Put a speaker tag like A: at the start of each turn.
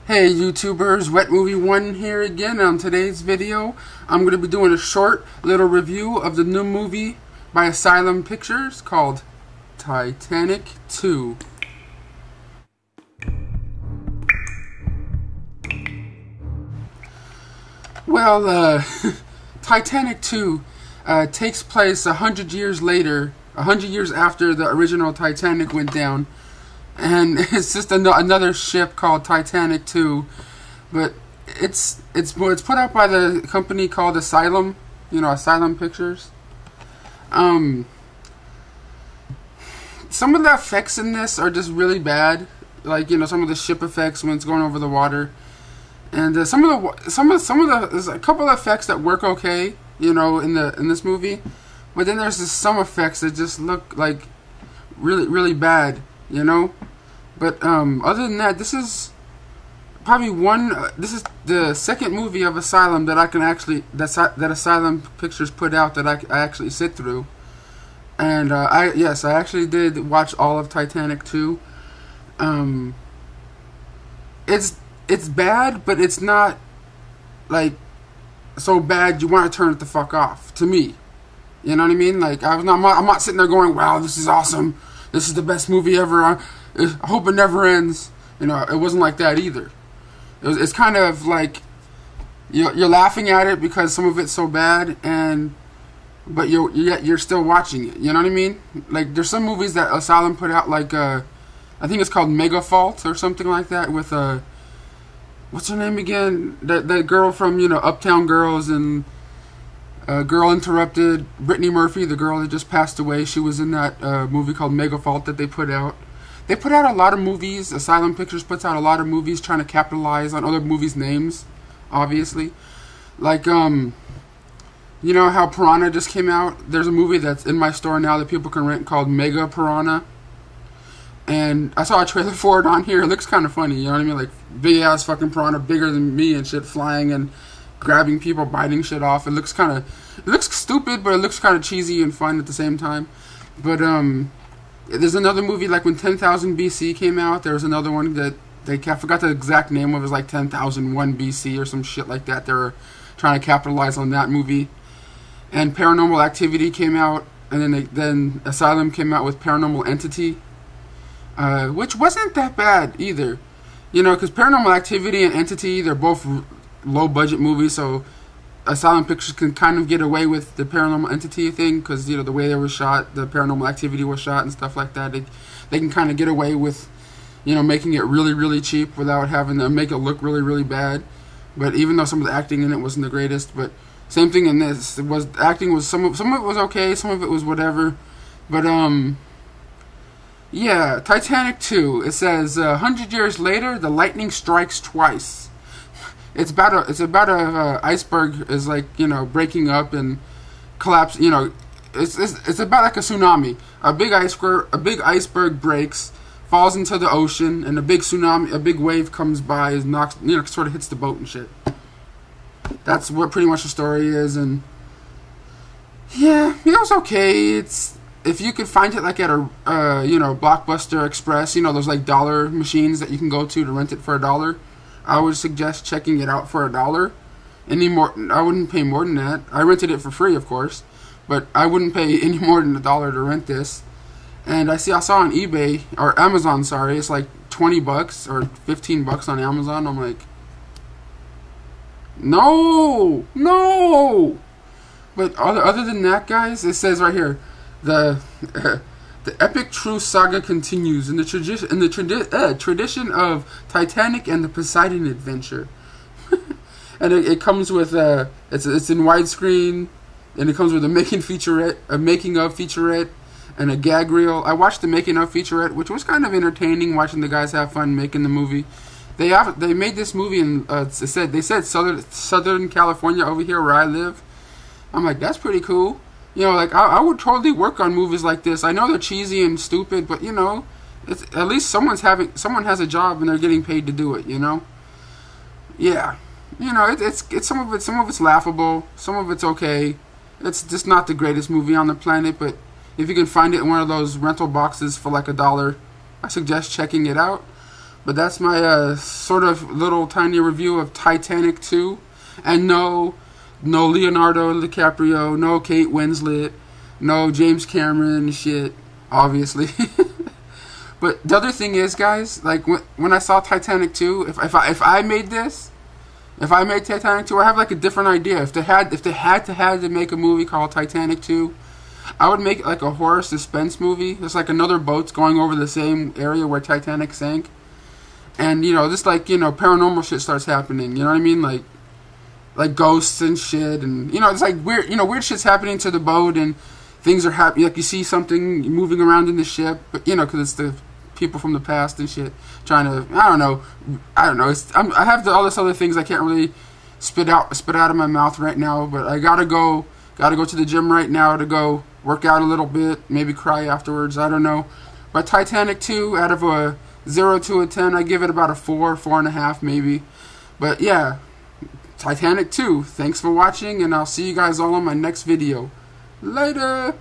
A: Hey YouTubers, Wet Movie 1 here again. On today's video, I'm going to be doing a short little review of the new movie by Asylum Pictures called Titanic 2. Well, Titanic 2 takes place 100 years later, 100 years after the original Titanic went down. And it's just another ship called Titanic 2, but it's put out by the company called Asylum, Asylum Pictures. Some of the effects in this are just really bad, like some of the ship effects when it's going over the water, and there's a couple of effects that work okay, in this movie, but then there's just some effects that just look like really bad. But other than that, this is probably this is the second movie of Asylum that I can actually that Asylum Pictures put out that I actually sit through. And I actually did watch all of Titanic 2. It's bad, but it's not like so bad you want to turn it the fuck off. To me, you know what I mean? Like I'm not sitting there going, "Wow, this is awesome. This is the best movie ever. I hope it never ends." It wasn't like that either. It's kind of like you're laughing at it because some of it's so bad, but you're still watching it. You know what I mean? Like there's some movies that Asylum put out, like I think it's called Mega Fault or something like that, with what's her name again? That girl from Uptown Girls and Girl Interrupted. Brittany Murphy, the girl that just passed away, she was in that movie called Mega Fault that they put out. They put out a lot of movies. Asylum Pictures puts out a lot of movies trying to capitalize on other movies' names, obviously. Like, how Piranha just came out? There's a movie that's in my store now that people can rent called Mega Piranha. And I saw a trailer for it on here. It looks kind of funny, you know what I mean? Like, big-ass fucking piranha, bigger than me and shit, flying and grabbing people, biting shit off. It looks stupid, but it looks kind of cheesy and fun at the same time. But, there's another movie, like when 10,000 BC came out, there was another one that I forgot the exact name of. It was like 10,001 BC or some shit like that. They were trying to capitalize on that movie. And Paranormal Activity came out, and then Asylum came out with Paranormal Entity, which wasn't that bad either. Because Paranormal Activity and Entity, they're both low-budget movies, so Asylum Pictures can kind of get away with the Paranormal Entity thing, because the way they were shot, the Paranormal Activity was shot and stuff like that. They can kind of get away with making it really cheap without having to make it look really bad. But even though some of the acting in it wasn't the greatest, but same thing in this. Some of it was okay, some of it was whatever. But yeah, Titanic 2. It says 100 years later, the lightning strikes twice. It's about a iceberg is breaking up and collapse. It's about like a tsunami. A big iceberg breaks, falls into the ocean, and a big wave comes by, knocks, sort of hits the boat and shit. That's what pretty much the story is, and yeah, it was okay. If you could find it like at a Blockbuster Express, those like dollar machines that you can go to rent it for $1. I would suggest checking it out for $1. I wouldn't pay more than that. I rented it for free, of course, but I wouldn't pay any more than $1 to rent this. And I saw on eBay or Amazon, sorry, it's like $20 or $15 on Amazon. I'm like, no. But other than that, guys, it says right here, the epic true saga continues in the tradition of Titanic and the Poseidon Adventure. And it comes with it's in widescreen, and it comes with a making of featurette, and a gag reel. I watched the making of featurette, which was kind of entertaining, watching the guys have fun making the movie. They made this movie in they said Southern California, over here where I live. I'm like, that's pretty cool. I would totally work on movies like this. I know they're cheesy and stupid, but it's at least someone has a job and they're getting paid to do it. Yeah, it's some of it's laughable, some of it's okay. It's just not the greatest movie on the planet, but if you can find it in one of those rental boxes for like $1, I suggest checking it out. But that's my sort of little tiny review of Titanic 2. And no Leonardo DiCaprio, no Kate Winslet, no James Cameron shit, obviously. But the other thing is, guys, like when I saw Titanic 2, if I made Titanic 2, I have like a different idea. If they had to make a movie called Titanic 2, I would make it like a horror suspense movie. It's like another boat's going over the same area where Titanic sank. And, just like, paranormal shit starts happening. You know what I mean? Like ghosts and shit. And, it's like weird shit's happening to the boat. And things are happening. Like you see something moving around in the ship. But, because it's the people from the past and shit. Trying to, I don't know. I have all this other things I can't really spit out of my mouth right now. But I gotta go to the gym right now to go work out a little bit. Maybe cry afterwards. I don't know. But Titanic 2, out of a 0 to a 10, I give it about a 4, 4.5 maybe. But yeah, Titanic 2. Thanks for watching, and I'll see you guys all on my next video. Later!